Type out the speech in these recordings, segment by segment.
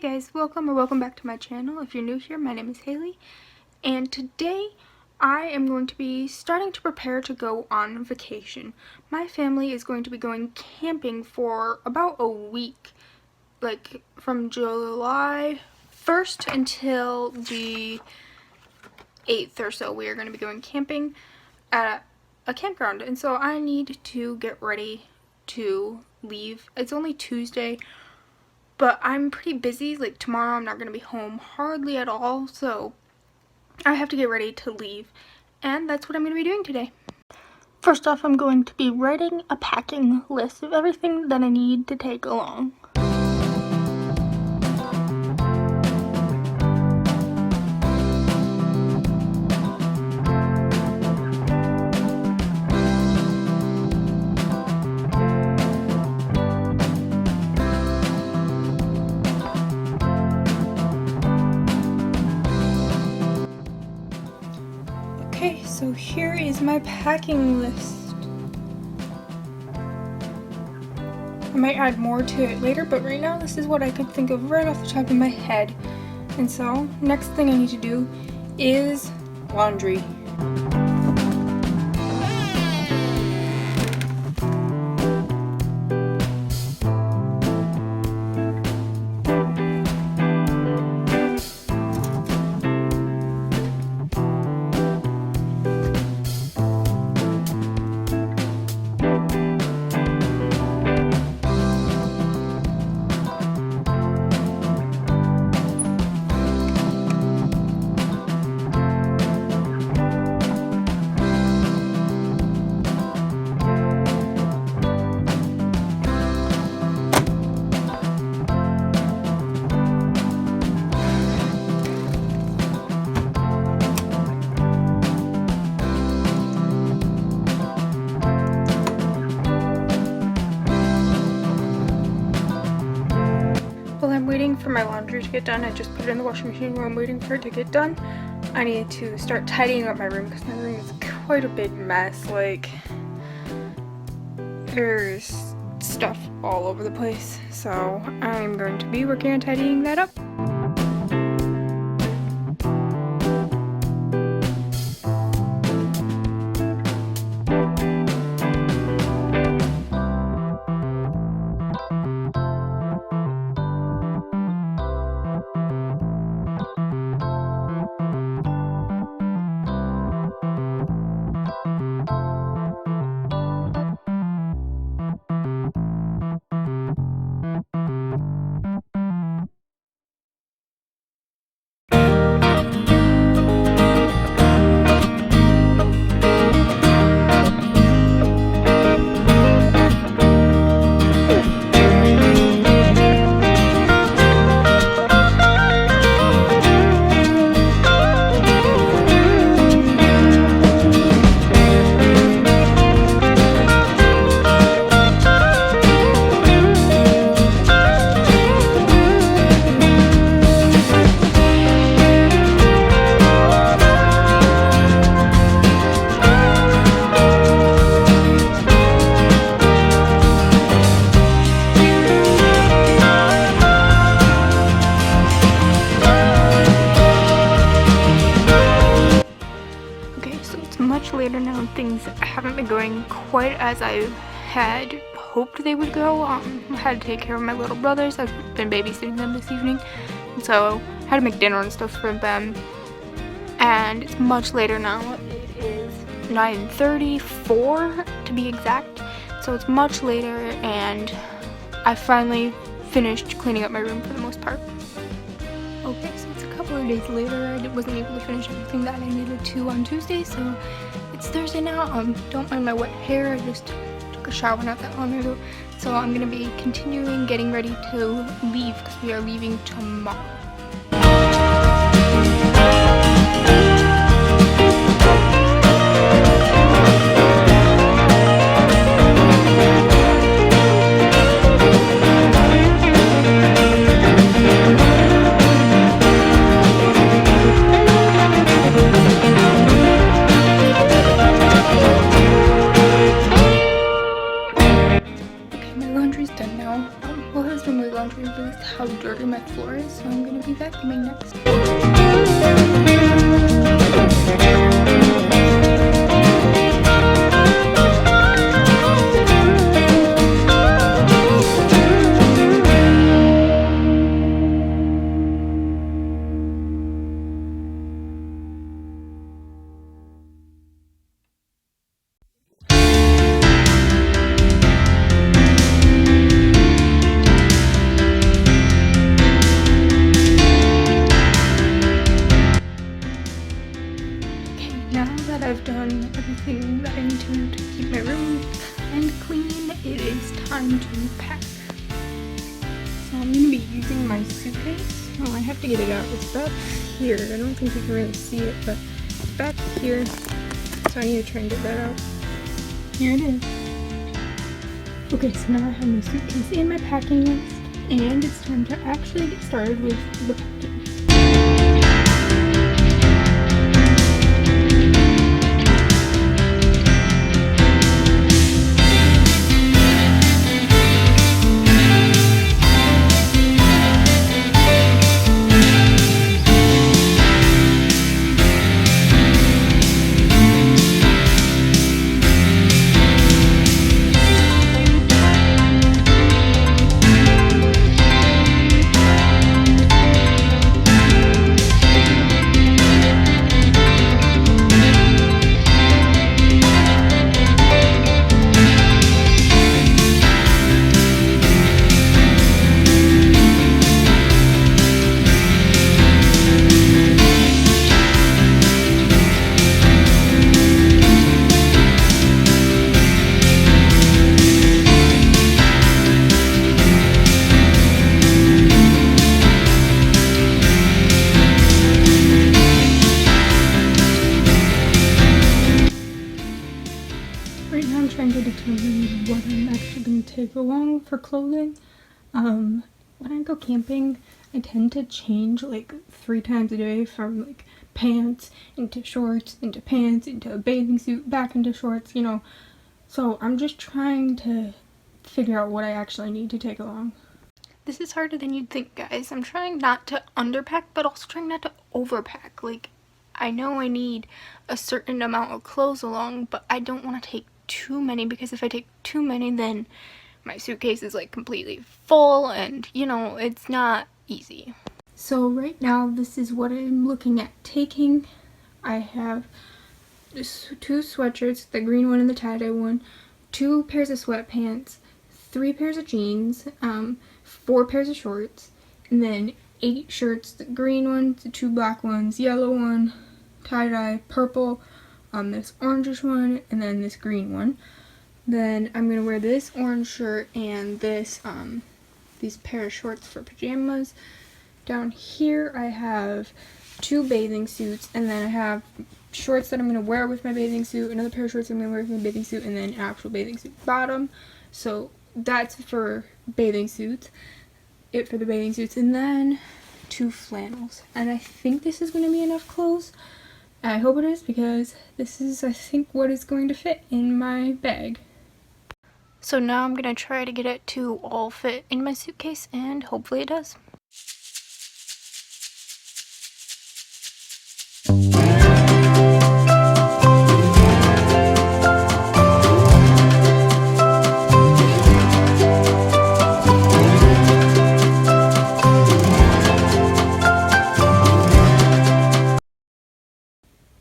guys, welcome back to my channel. If you're new here, my name is Haley, and today I am going to be starting to prepare to go on vacation. My family is going to be going camping for about a week, like from July 1st until the 8th or so. We are going to be going camping at a campground, and so I need to get ready to leave. It's only Tuesday, but I'm pretty busy. Like tomorrow I'm not going to be home hardly at all, so I have to get ready to leave, and that's what I'm going to be doing today. First off, I'm going to be writing a packing list of everything that I need to take along. Okay, so here is my packing list. I might add more to it later, but right now this is what I could think of right off the top of my head. And so, next thing I need to do is laundry. Waiting for my laundry to get done. I just put it in the washing machine while I'm waiting for it to get done. I need to start tidying up my room because my room is quite a big mess. Like, there's stuff all over the place, so I'm going to be working on tidying that up. Later now, and things haven't been going quite as I had hoped they would go. I had to take care of my little brothers. I've been babysitting them this evening, and so I had to make dinner and stuff for them, and it's much later now. It is 9:34 to be exact, so it's much later, and I finally finished cleaning up my room for the most part. Okay, so it's a couple of days later. I wasn't able to finish everything that I needed to on Tuesday, so it's Thursday now. Don't mind my wet hair. I just took a shower not that long ago. So I'm going to be continuing getting ready to leave because we are leaving tomorrow. laundry's done now. While I was doing my laundry, I realized how dirty my floor is, so I'm going to be vacuuming next. I've done everything that I need to keep my room and clean. It is time to pack. So I'm going to be using my suitcase. Oh, I have to get it out. It's back here. I don't think you can really see it, but it's back here. So I need to try and get that out. Here it is. Okay, so now I have my suitcase and my packing list, and it's time to actually get started with the packing. Right now I'm trying to determine what I'm actually going to take along for clothing. When I go camping, I tend to change like 3 times a day, from like pants into shorts, into pants, into a bathing suit, back into shorts, you know. So I'm just trying to figure out what I actually need to take along. This is harder than you'd think, guys. I'm trying not to underpack, but also trying not to overpack. Like, I know I need a certain amount of clothes along, but I don't want to take too many, because if I take too many, then my suitcase is like completely full, and you know, it's not easy. So right now, this is what I'm looking at taking. I have just 2 sweatshirts, the green one and the tie-dye one, 2 pairs of sweatpants, 3 pairs of jeans, 4 pairs of shorts, and then 8 shirts, the green one, the 2 black ones, yellow one, tie-dye, purple, this orangish one, and then this green one. Then I'm gonna wear this orange shirt and this these pair of shorts for pajamas. Down here I have 2 bathing suits, and then I have shorts that I'm gonna wear with my bathing suit, another pair of shorts I'm gonna wear with my bathing suit, and then an actual bathing suit bottom. So that's for bathing suits. It for the bathing suits, and then 2 flannels. And I think this is gonna be enough clothes. I hope it is, because this is, I think, what is going to fit in my bag. So now I'm going to try to get it to all fit in my suitcase, and hopefully it does.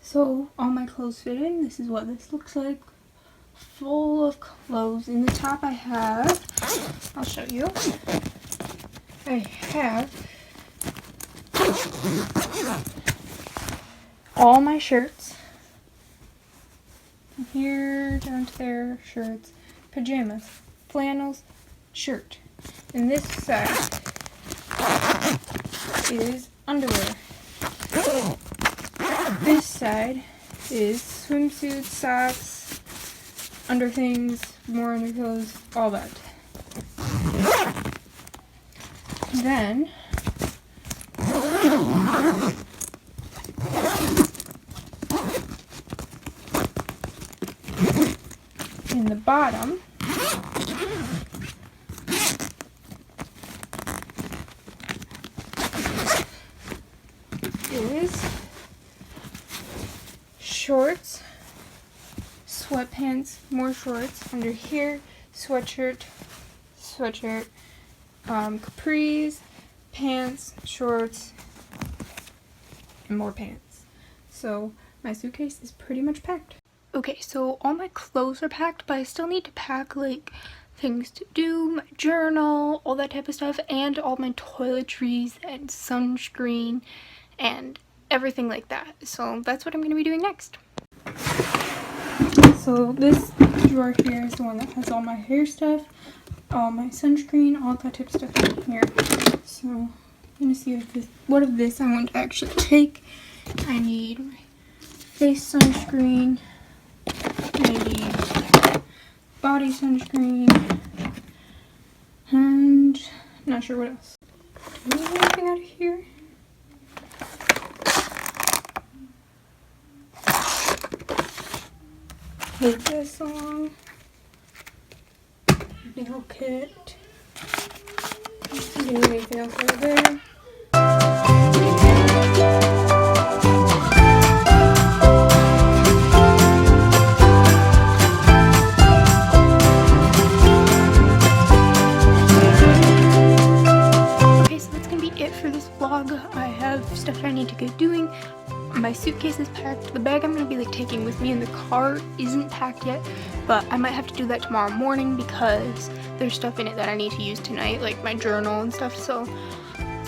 So all my clothes fit in. This is what this looks like. Full of clothes. In the top I have, I'll show you, I have all my shirts. From here down to there, shirts, pajamas, flannels, shirt. And this side is underwear. This side is swimsuits, socks, underthings, more underclothes, all that. Then in the bottom pants, more shorts. Under here, sweatshirt, capris, pants, shorts, and more pants. So my suitcase is pretty much packed. Okay, so all my clothes are packed, but I still need to pack like things to do, my journal, all that type of stuff, and all my toiletries and sunscreen and everything like that. So that's what I'm going to be doing next. So this drawer here is the one that has all my hair stuff, all my sunscreen, all that type of stuff in here. So I'm going to see if what of this I want to actually take. I need my face sunscreen, I need body sunscreen, and not sure what else. Do we have anything out of here? Take this along. Nail kit. Do anything else over there? I have stuff I need to get doing. My suitcase is packed. The bag I'm going to be like taking with me in the car isn't packed yet, but I might have to do that tomorrow morning because there's stuff in it that I need to use tonight, like my journal and stuff. So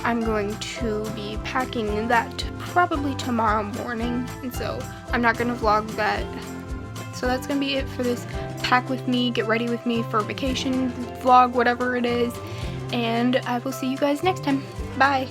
I'm going to be packing that probably tomorrow morning, and so I'm not going to vlog that. So that's going to be it for this pack with me, get ready with me for vacation vlog, whatever it is, and I will see you guys next time. Bye!